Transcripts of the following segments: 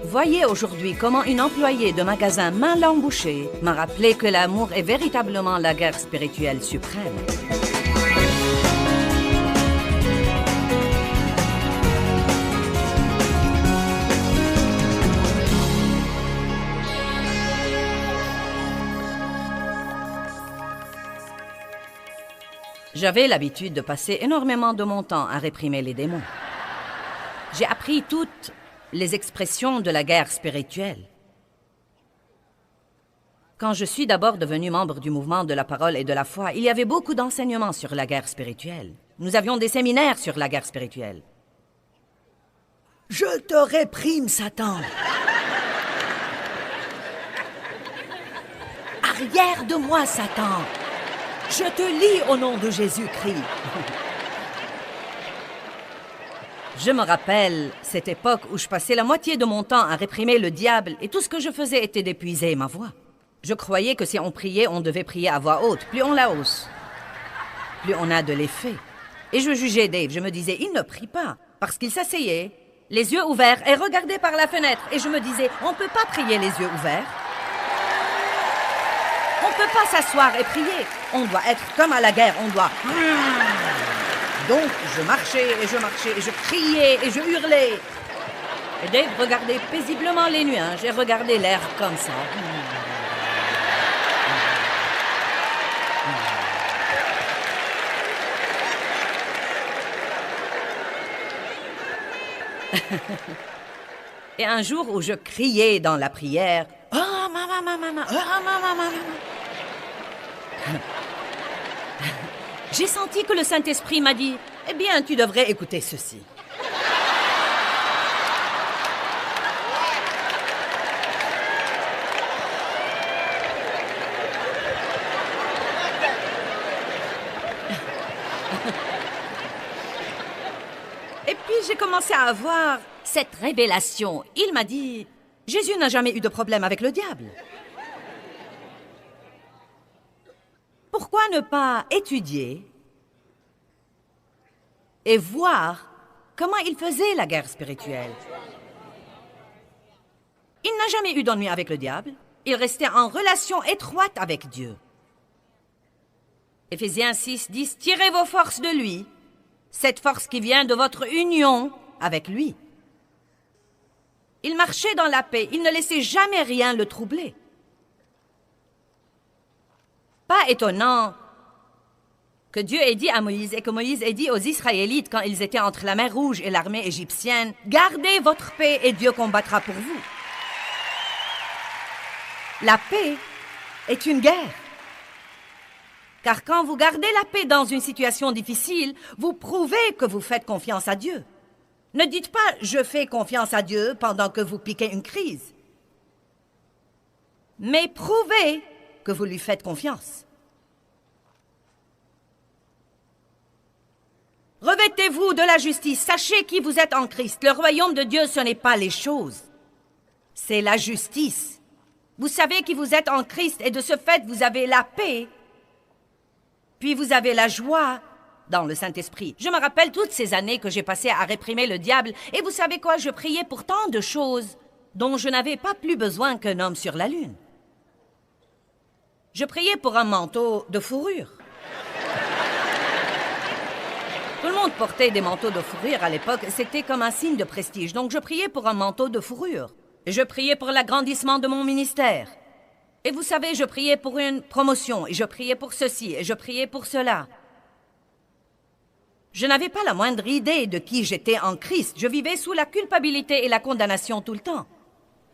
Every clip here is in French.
Voyez aujourd'hui comment une employée de magasin main langue bouchée m'a rappelé que l'amour est véritablement la guerre spirituelle suprême. J'avais l'habitude de passer énormément de mon temps à réprimer les démons. J'ai appris toutes les expressions de la guerre spirituelle. Quand je suis d'abord devenu membre du mouvement de la parole et de la foi, il y avait beaucoup d'enseignements sur la guerre spirituelle. Nous avions des séminaires sur la guerre spirituelle. Je te réprime, Satan! Arrière de moi, Satan! Je te lis au nom de Jésus-Christ. Je me rappelle cette époque où je passais la moitié de mon temps à réprimer le diable et tout ce que je faisais était d'épuiser ma voix. Je croyais que si on priait, on devait prier à voix haute. Plus on la hausse, plus on a de l'effet. Et je jugeais Dave. Je me disais, il ne prie pas. Parce qu'il s'asseyait, les yeux ouverts, et regardait par la fenêtre. Et je me disais, on ne peut pas prier les yeux ouverts. On ne peut pas s'asseoir et prier. On doit être comme à la guerre, on doit... Donc, je marchais, et je criais, et je hurlais. Et Dave regardait paisiblement les nuages, et regardait l'air comme ça. Et un jour où je criais dans la prière, « Oh, maman, maman, maman, oh, maman, maman. » J'ai senti que le Saint-Esprit m'a dit, « Eh bien, tu devrais écouter ceci. » Et puis j'ai commencé à avoir cette révélation. Il m'a dit, « Jésus n'a jamais eu de problème avec le diable. » Pourquoi ne pas étudier et voir comment il faisait la guerre spirituelle? Il n'a jamais eu d'ennui avec le diable. Il restait en relation étroite avec Dieu. Éphésiens 6, 10, « Tirez vos forces de lui, cette force qui vient de votre union avec lui. » Il marchait dans la paix, il ne laissait jamais rien le troubler. Pas étonnant que Dieu ait dit à Moïse et que Moïse ait dit aux Israélites quand ils étaient entre la mer Rouge et l'armée égyptienne, « Gardez votre paix et Dieu combattra pour vous. » La paix est une guerre. Car quand vous gardez la paix dans une situation difficile, vous prouvez que vous faites confiance à Dieu. Ne dites pas « je fais confiance à Dieu » pendant que vous piquez une crise. Mais prouvez que vous lui faites confiance. Revêtez-vous de la justice. Sachez qui vous êtes en Christ. Le royaume de Dieu, ce n'est pas les choses. C'est la justice. Vous savez qui vous êtes en Christ et de ce fait, vous avez la paix. Puis vous avez la joie dans le Saint-Esprit. Je me rappelle toutes ces années que j'ai passées à réprimer le diable. Et vous savez quoi? Je priais pour tant de choses dont je n'avais pas plus besoin qu'un homme sur la lune. Je priais pour un manteau de fourrure. Tout le monde portait des manteaux de fourrure à l'époque. C'était comme un signe de prestige. Donc je priais pour un manteau de fourrure. Et je priais pour l'agrandissement de mon ministère. Et vous savez, je priais pour une promotion. Et je priais pour ceci. Et je priais pour cela. Je n'avais pas la moindre idée de qui j'étais en Christ. Je vivais sous la culpabilité et la condamnation tout le temps.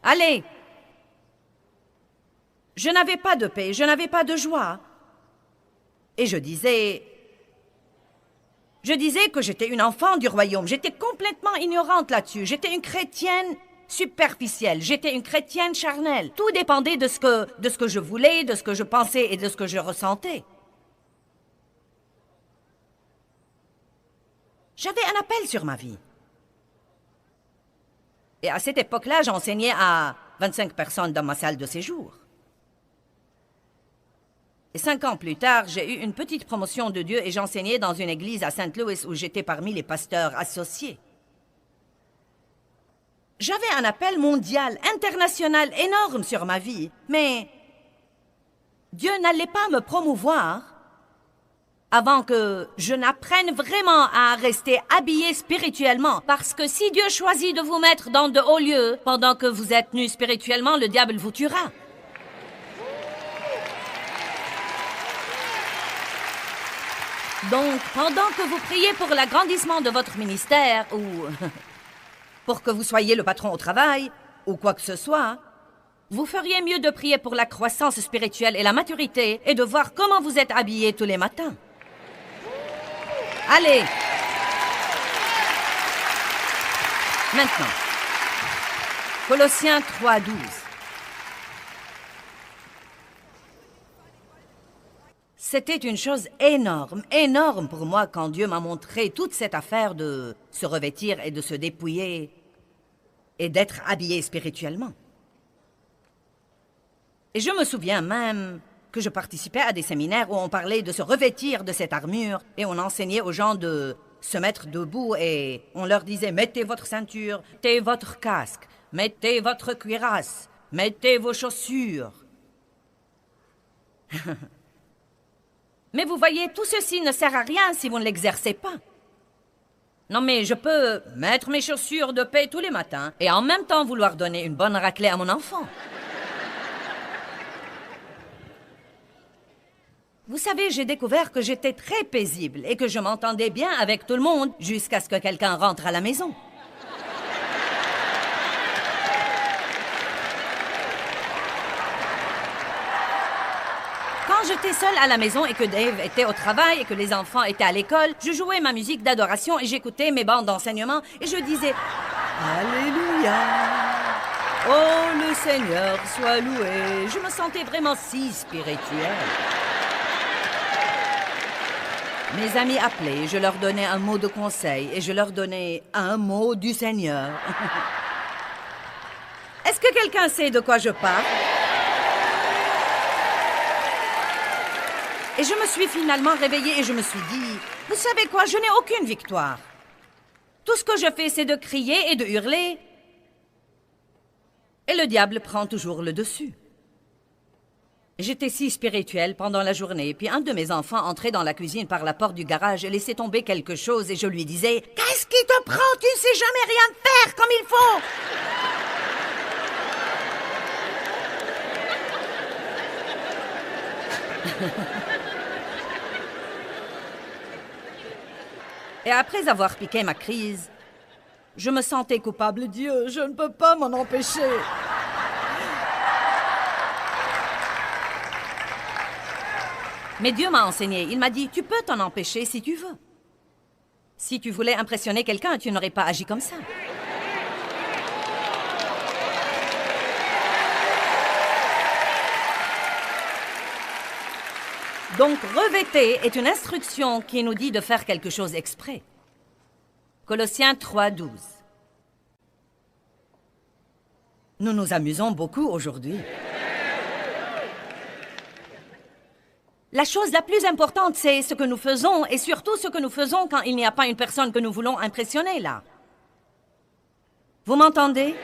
Allez! Je n'avais pas de paix, je n'avais pas de joie. Et je disais que j'étais une enfant du royaume. J'étais complètement ignorante là-dessus. J'étais une chrétienne superficielle. J'étais une chrétienne charnelle. Tout dépendait de ce que je voulais, de ce que je pensais et de ce que je ressentais. J'avais un appel sur ma vie. Et à cette époque-là, j'enseignais à 25 personnes dans ma salle de séjour. Et 5 ans plus tard, j'ai eu une petite promotion de Dieu et j'enseignais dans une église à Saint Louis où j'étais parmi les pasteurs associés. J'avais un appel mondial, international, énorme sur ma vie, mais Dieu n'allait pas me promouvoir avant que je n'apprenne vraiment à rester habillé spirituellement. Parce que si Dieu choisit de vous mettre dans de hauts lieux pendant que vous êtes nus spirituellement, le diable vous tuera. Donc, pendant que vous priez pour l'agrandissement de votre ministère ou pour que vous soyez le patron au travail ou quoi que ce soit, vous feriez mieux de prier pour la croissance spirituelle et la maturité et de voir comment vous êtes habillés tous les matins. Allez. Maintenant, Colossiens 3:12. C'était une chose énorme, énorme pour moi quand Dieu m'a montré toute cette affaire de se revêtir et de se dépouiller et d'être habillé spirituellement. Et je me souviens même que je participais à des séminaires où on parlait de se revêtir de cette armure et on enseignait aux gens de se mettre debout et on leur disait « Mettez votre ceinture, mettez votre casque, mettez votre cuirasse, mettez vos chaussures. » Mais vous voyez, tout ceci ne sert à rien si vous ne l'exercez pas. Non mais je peux mettre mes chaussures de paix tous les matins et en même temps vouloir donner une bonne raclée à mon enfant. Vous savez, j'ai découvert que j'étais très paisible et que je m'entendais bien avec tout le monde jusqu'à ce que quelqu'un rentre à la maison. Quand j'étais seule à la maison et que Dave était au travail et que les enfants étaient à l'école, je jouais ma musique d'adoration et j'écoutais mes bandes d'enseignement et je disais « Alléluia, oh le Seigneur soit loué ». Je me sentais vraiment si spirituelle. Mes amis appelaient, je leur donnais un mot de conseil et je leur donnais un mot du Seigneur. Est-ce que quelqu'un sait de quoi je parle? Et je me suis finalement réveillée et je me suis dit, vous savez quoi, je n'ai aucune victoire. Tout ce que je fais, c'est de crier et de hurler. Et le diable prend toujours le dessus. J'étais si spirituelle pendant la journée, puis un de mes enfants entrait dans la cuisine par la porte du garage et laissait tomber quelque chose et je lui disais « Qu'est-ce qui te prend? Tu ne sais jamais rien faire comme il faut !» Et après avoir piqué ma crise, je me sentais coupable. Dieu, je ne peux pas m'en empêcher. Mais Dieu m'a enseigné. Il m'a dit, tu peux t'en empêcher si tu veux. Si tu voulais impressionner quelqu'un, tu n'aurais pas agi comme ça. Donc, revêter est une instruction qui nous dit de faire quelque chose exprès. Colossiens 3:12. Nous nous amusons beaucoup aujourd'hui. La chose la plus importante, c'est ce que nous faisons, et surtout ce que nous faisons quand il n'y a pas une personne que nous voulons impressionner, là. Vous m'entendez?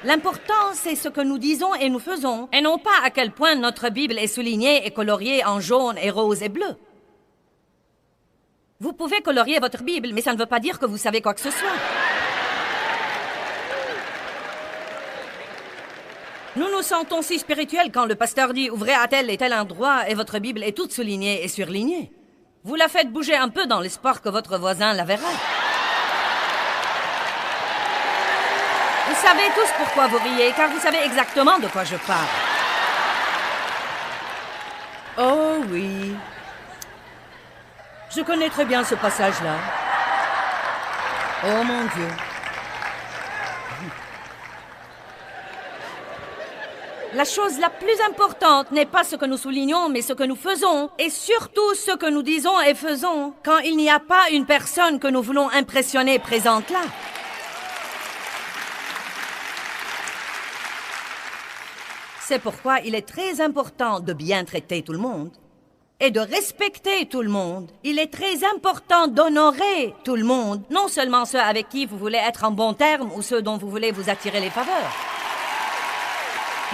L'important, c'est ce que nous disons et nous faisons, et non pas à quel point notre Bible est soulignée et coloriée en jaune et rose et bleu. Vous pouvez colorier votre Bible, mais ça ne veut pas dire que vous savez quoi que ce soit. Nous nous sentons si spirituels quand le pasteur dit « Ouvrez à tel et tel endroit » et votre Bible est toute soulignée et surlignée. Vous la faites bouger un peu dans l'espoir que votre voisin la verra. Vous savez tous pourquoi vous riez, car vous savez exactement de quoi je parle. Oh oui. Je connais très bien ce passage-là. Oh mon Dieu. La chose la plus importante n'est pas ce que nous soulignons, mais ce que nous faisons, et surtout ce que nous disons et faisons, quand il n'y a pas une personne que nous voulons impressionner présente là. C'est pourquoi il est très important de bien traiter tout le monde et de respecter tout le monde. Il est très important d'honorer tout le monde, non seulement ceux avec qui vous voulez être en bon terme ou ceux dont vous voulez vous attirer les faveurs.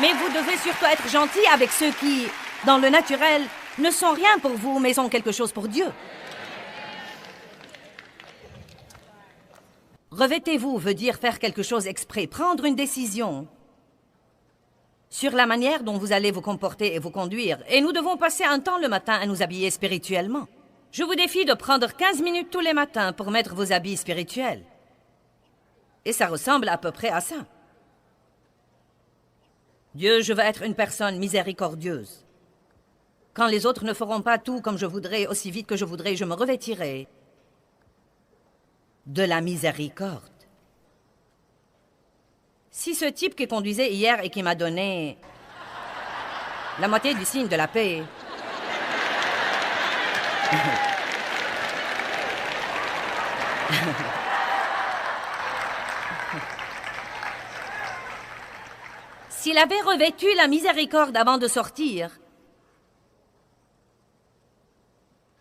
Mais vous devez surtout être gentil avec ceux qui, dans le naturel, ne sont rien pour vous, mais sont quelque chose pour Dieu. Revêtez-vous veut dire faire quelque chose exprès, prendre une décision sur la manière dont vous allez vous comporter et vous conduire. Et nous devons passer un temps le matin à nous habiller spirituellement. Je vous défie de prendre 15 minutes tous les matins pour mettre vos habits spirituels. Et ça ressemble à peu près à ça. Dieu, je veux être une personne miséricordieuse. Quand les autres ne feront pas tout comme je voudrais, aussi vite que je voudrais, je me revêtirai de la miséricorde. Si ce type qui conduisait hier et qui m'a donné la moitié du signe de la paix... S'il avait revêtu la miséricorde avant de sortir,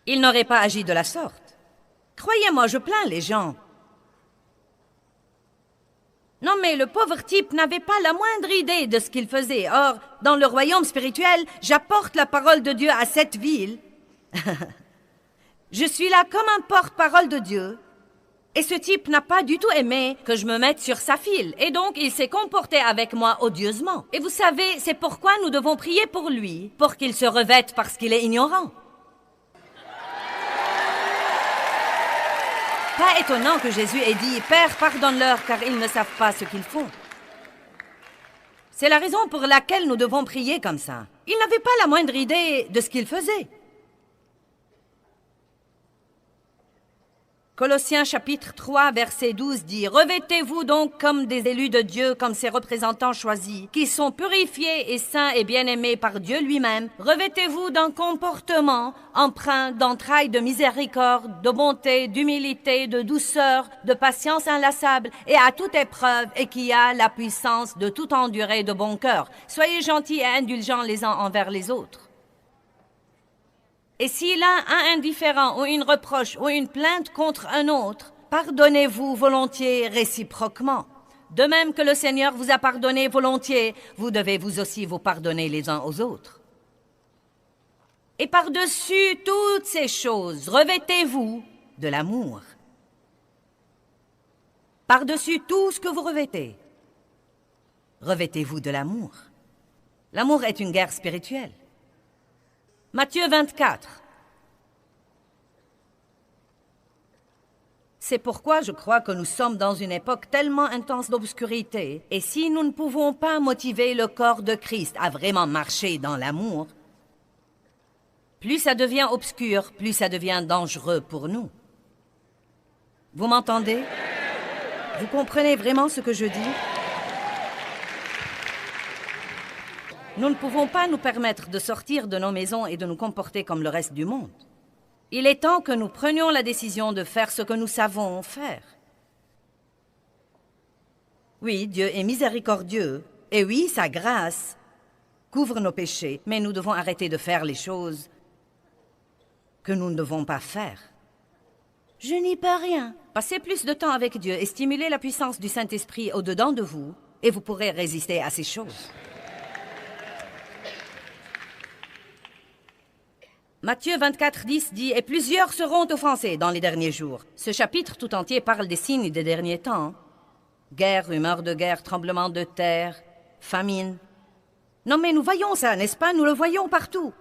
il n'aurait pas agi de la sorte. Croyez-moi, je plains les gens. Non, mais le pauvre type n'avait pas la moindre idée de ce qu'il faisait. Or, dans le royaume spirituel, j'apporte la parole de Dieu à cette ville. Je suis là comme un porte-parole de Dieu. Et ce type n'a pas du tout aimé que je me mette sur sa file. Et donc, il s'est comporté avec moi odieusement. Et vous savez, c'est pourquoi nous devons prier pour lui, pour qu'il se revête parce qu'il est ignorant. Pas étonnant que Jésus ait dit « Père, pardonne-leur, car ils ne savent pas ce qu'ils font. » C'est la raison pour laquelle nous devons prier comme ça. Il n'avait pas la moindre idée de ce qu'il faisait. Colossiens chapitre 3, verset 12 dit « Revêtez-vous donc comme des élus de Dieu, comme ses représentants choisis, qui sont purifiés et saints et bien-aimés par Dieu lui-même. Revêtez-vous d'un comportement empreint d'entrailles de miséricorde, de bonté, d'humilité, de douceur, de patience inlassable et à toute épreuve et qui a la puissance de tout endurer de bon cœur. Soyez gentils et indulgents les uns envers les autres. » Et si l'un a un indifférent ou une reproche ou une plainte contre un autre, pardonnez-vous volontiers réciproquement. De même que le Seigneur vous a pardonné volontiers, vous devez vous aussi vous pardonner les uns aux autres. Et par-dessus toutes ces choses, revêtez-vous de l'amour. Par-dessus tout ce que vous revêtez, revêtez-vous de l'amour. L'amour est une guerre spirituelle. Matthieu 24. C'est pourquoi je crois que nous sommes dans une époque tellement intense d'obscurité. Et si nous ne pouvons pas motiver le corps de Christ à vraiment marcher dans l'amour, plus ça devient obscur, plus ça devient dangereux pour nous. Vous m'entendez? Vous comprenez vraiment ce que je dis? Nous ne pouvons pas nous permettre de sortir de nos maisons et de nous comporter comme le reste du monde. Il est temps que nous prenions la décision de faire ce que nous savons faire. Oui, Dieu est miséricordieux, et oui, sa grâce couvre nos péchés, mais nous devons arrêter de faire les choses que nous ne devons pas faire. Je n'y peux rien. Passez plus de temps avec Dieu et stimulez la puissance du Saint-Esprit au-dedans de vous, et vous pourrez résister à ces choses. Matthieu 24, 10 dit « Et plusieurs seront offensés dans les derniers jours. » Ce chapitre tout entier parle des signes des derniers temps. Guerre, rumeurs de guerre, tremblements de terre, famine. Non mais nous voyons ça, n'est-ce pas? Nous le voyons partout.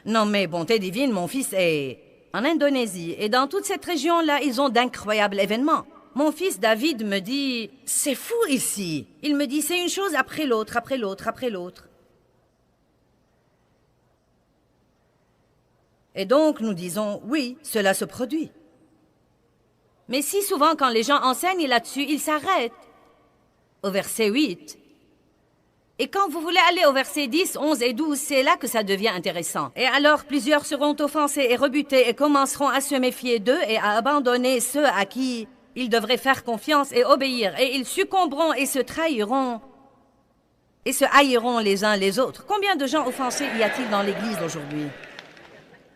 Non mais bonté divine, mon fils est en Indonésie. Et dans toute cette région-là, ils ont d'incroyables événements. Mon fils David me dit « C'est fou ici. » Il me dit « C'est une chose après l'autre, après l'autre, après l'autre. » Et donc, nous disons, oui, cela se produit. Mais si souvent, quand les gens enseignent là-dessus, ils s'arrêtent au verset 8. Et quand vous voulez aller au verset 10, 11 et 12, c'est là que ça devient intéressant. Et alors, plusieurs seront offensés et rebutés et commenceront à se méfier d'eux et à abandonner ceux à qui ils devraient faire confiance et obéir. Et ils succomberont et se trahiront et se haïront les uns les autres. Combien de gens offensés y a-t-il dans l'Église aujourd'hui?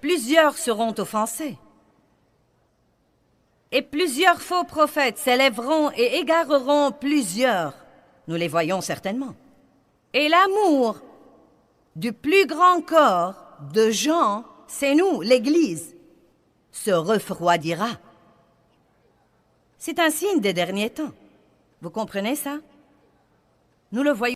plusieurs seront offensés. Et plusieurs faux prophètes s'élèveront et égareront plusieurs. Nous les voyons certainement. Et l'amour du plus grand corps de gens, c'est nous, l'Église, se refroidira. C'est un signe des derniers temps. Vous comprenez ça? Nous le voyons.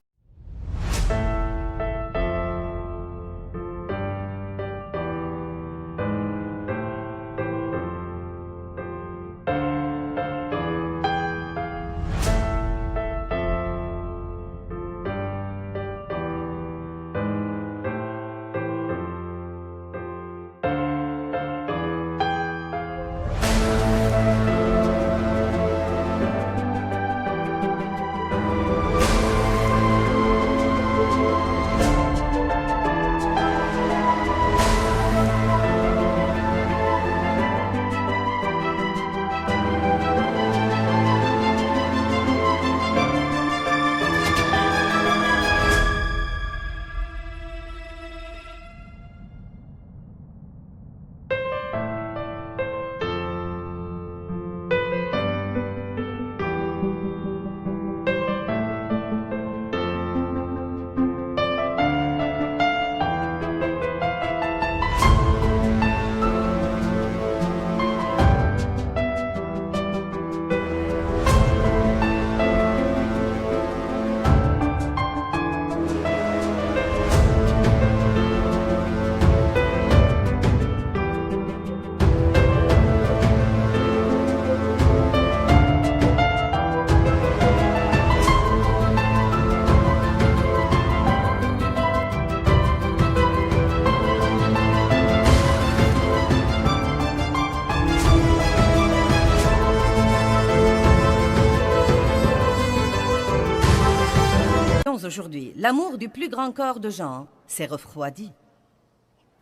Aujourd'hui, l'amour du plus grand corps de gens s'est refroidi.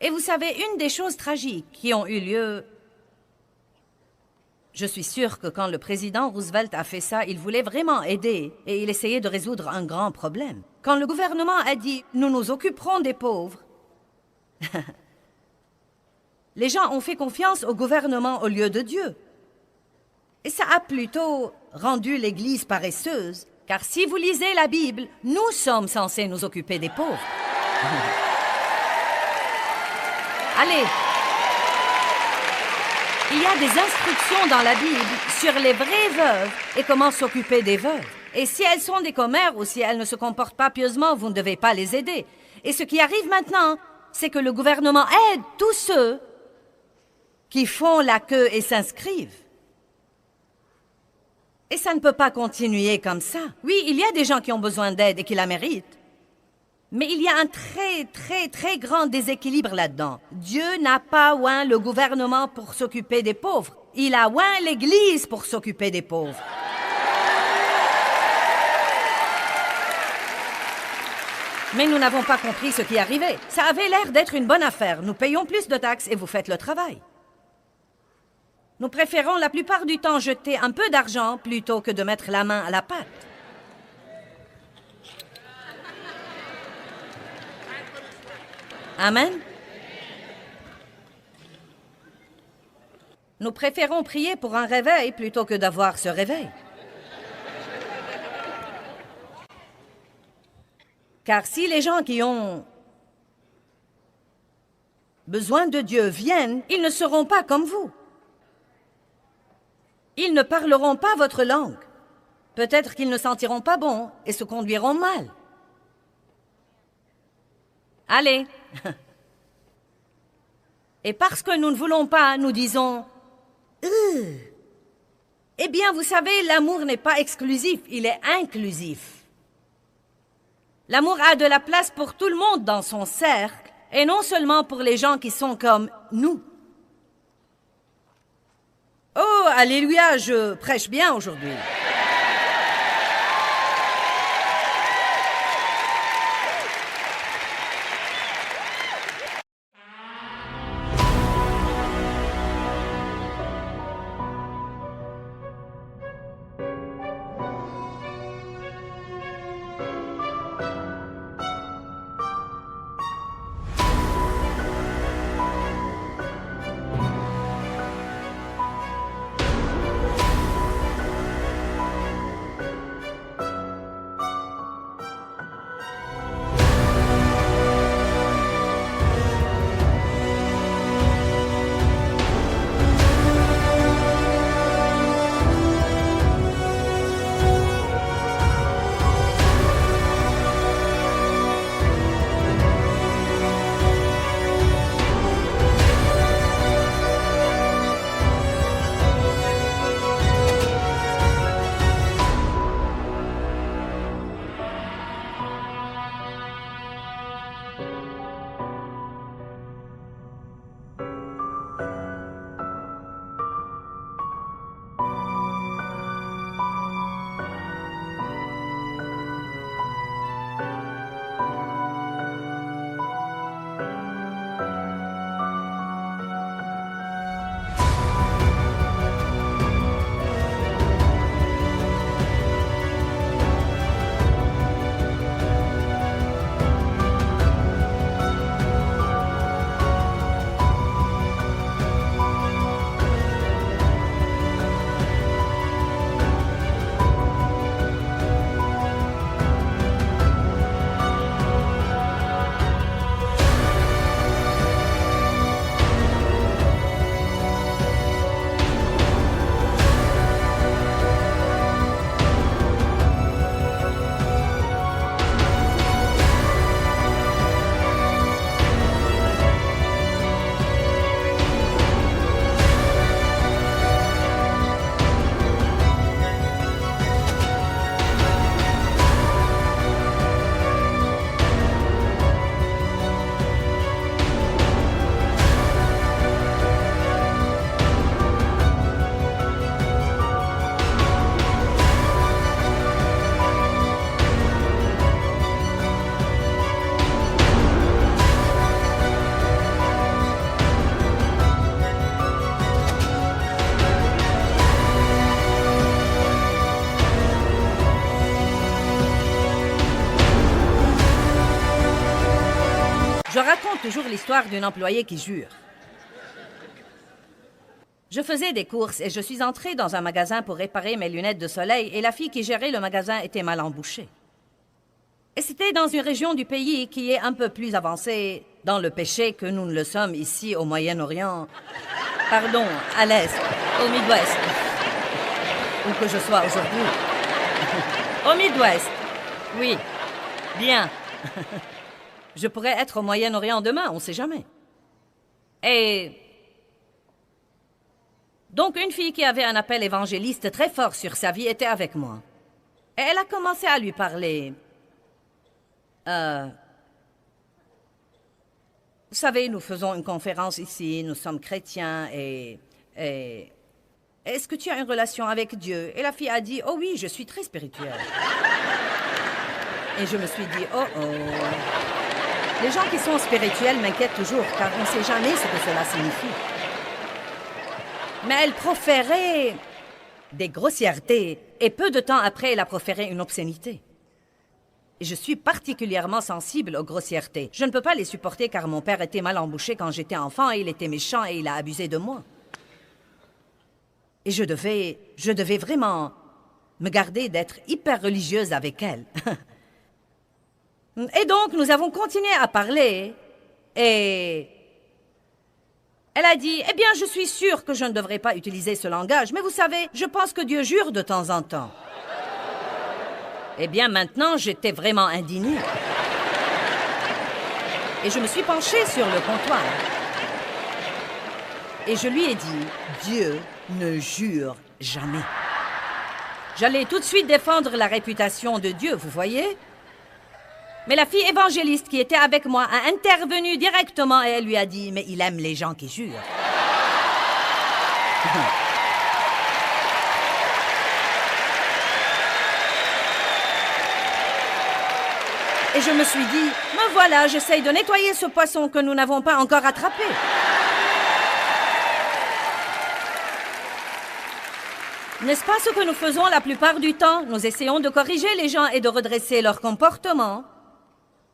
Et vous savez, une des choses tragiques qui ont eu lieu... Je suis sûre que quand le président Roosevelt a fait ça, il voulait vraiment aider et il essayait de résoudre un grand problème. Quand le gouvernement a dit « nous nous occuperons des pauvres », les gens ont fait confiance au gouvernement au lieu de Dieu. Et ça a plutôt rendu l'Église paresseuse. Car si vous lisez la Bible, nous sommes censés nous occuper des pauvres. Allez. Il y a des instructions dans la Bible sur les vraies veuves et comment s'occuper des veuves. Et si elles sont des commères ou si elles ne se comportent pas pieusement, vous ne devez pas les aider. Et ce qui arrive maintenant, c'est que le gouvernement aide tous ceux qui font la queue et s'inscrivent. Et ça ne peut pas continuer comme ça. Oui, il y a des gens qui ont besoin d'aide et qui la méritent. Mais il y a un très grand déséquilibre là-dedans. Dieu n'a pas oint le gouvernement pour s'occuper des pauvres. Il a oint l'Église pour s'occuper des pauvres. Mais nous n'avons pas compris ce qui arrivait. Ça avait l'air d'être une bonne affaire. Nous payons plus de taxes et vous faites le travail. Nous préférons la plupart du temps jeter un peu d'argent plutôt que de mettre la main à la pâte. Amen. Nous préférons prier pour un réveil plutôt que d'avoir ce réveil. Car si les gens qui ont besoin de Dieu viennent, ils ne seront pas comme vous. Ils ne parleront pas votre langue. Peut-être qu'ils ne sentiront pas bon et se conduiront mal. Allez. Et parce que nous ne voulons pas, nous disons « Eh bien, vous savez, l'amour n'est pas exclusif, il est inclusif. L'amour a de la place pour tout le monde dans son cercle, et non seulement pour les gens qui sont comme nous. Oh, alléluia, je prêche bien aujourd'hui. toujours l'histoire d'une employée qui jure. Je faisais des courses et je suis entrée dans un magasin pour réparer mes lunettes de soleil et la fille qui gérait le magasin était mal embouchée. Et c'était dans une région du pays qui est un peu plus avancée dans le péché que nous ne le sommes ici au Moyen-Orient. Pardon, à l'Est, au Midwest. Où que je sois aujourd'hui. Au Midwest. Oui, bien. Je pourrais être au Moyen-Orient demain, on ne sait jamais. Et donc une fille qui avait un appel évangéliste très fort sur sa vie était avec moi. Et elle a commencé à lui parler. Vous savez, nous faisons une conférence ici, nous sommes chrétiens et est-ce que tu as une relation avec Dieu? Et la fille a dit, oh oui, je suis très spirituelle. Et je me suis dit, oh oh. Les gens qui sont spirituels m'inquiètent toujours, car on ne sait jamais ce que cela signifie. Mais elle proférait des grossièretés, et peu de temps après, elle a proféré une obscénité. Et je suis particulièrement sensible aux grossièretés. Je ne peux pas les supporter car mon père était mal embouché quand j'étais enfant, et il était méchant et il a abusé de moi. Et je devais vraiment me garder d'être hyper religieuse avec elle. Et donc, nous avons continué à parler, et elle a dit, eh bien, je suis sûre que je ne devrais pas utiliser ce langage, mais vous savez, je pense que Dieu jure de temps en temps. Eh bien, maintenant, j'étais vraiment indignée. Et je me suis penchée sur le comptoir. Et je lui ai dit, Dieu ne jure jamais. J'allais tout de suite défendre la réputation de Dieu, vous voyez? Mais la fille évangéliste qui était avec moi a intervenu directement et elle lui a dit, mais il aime les gens qui jurent. Et je me suis dit, me voilà, j'essaye de nettoyer ce poisson que nous n'avons pas encore attrapé. N'est-ce pas ce que nous faisons la plupart du temps? Nous essayons de corriger les gens et de redresser leur comportement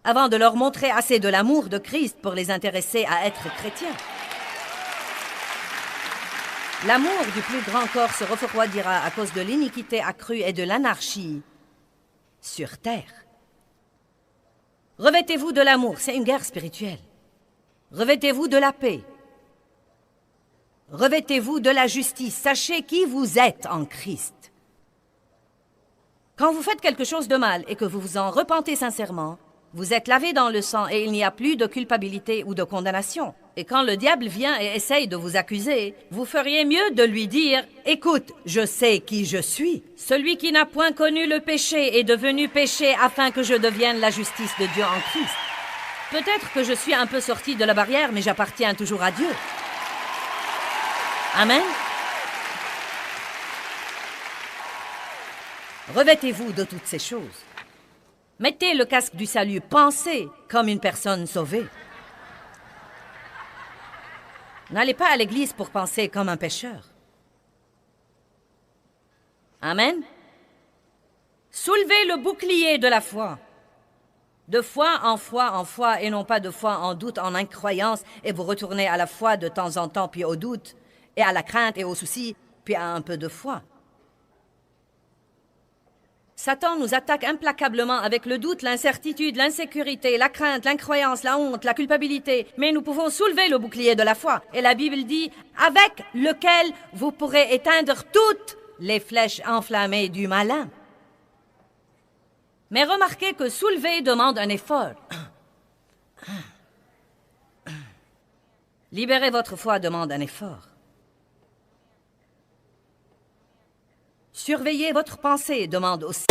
avant de leur montrer assez de l'amour de Christ pour les intéresser à être chrétiens. L'amour du plus grand corps se refroidira à cause de l'iniquité accrue et de l'anarchie sur terre. Revêtez-vous de l'amour, c'est une guerre spirituelle. Revêtez-vous de la paix. Revêtez-vous de la justice. Sachez qui vous êtes en Christ. Quand vous faites quelque chose de mal et que vous vous en repentez sincèrement, vous êtes lavé dans le sang et il n'y a plus de culpabilité ou de condamnation. Et quand le diable vient et essaye de vous accuser, vous feriez mieux de lui dire « Écoute, je sais qui je suis. Celui qui n'a point connu le péché est devenu péché afin que je devienne la justice de Dieu en Christ. » Peut-être que je suis un peu sortie de la barrière, mais j'appartiens toujours à Dieu. Amen. Revêtez-vous de toutes ces choses. Mettez le casque du salut, pensez comme une personne sauvée. N'allez pas à l'église pour penser comme un pécheur. Amen. Soulevez le bouclier de la foi. De foi en foi, et non pas de foi en doute, en incroyance, et vous retournez à la foi de temps en temps, puis au doute, et à la crainte et au souci, puis à un peu de foi. Satan nous attaque implacablement avec le doute, l'incertitude, l'insécurité, la crainte, l'incroyance, la honte, la culpabilité. Mais nous pouvons soulever le bouclier de la foi. Et la Bible dit, avec lequel vous pourrez éteindre toutes les flèches enflammées du malin. Mais remarquez que soulever demande un effort. Libérer votre foi demande un effort. Surveiller votre pensée demande aussi.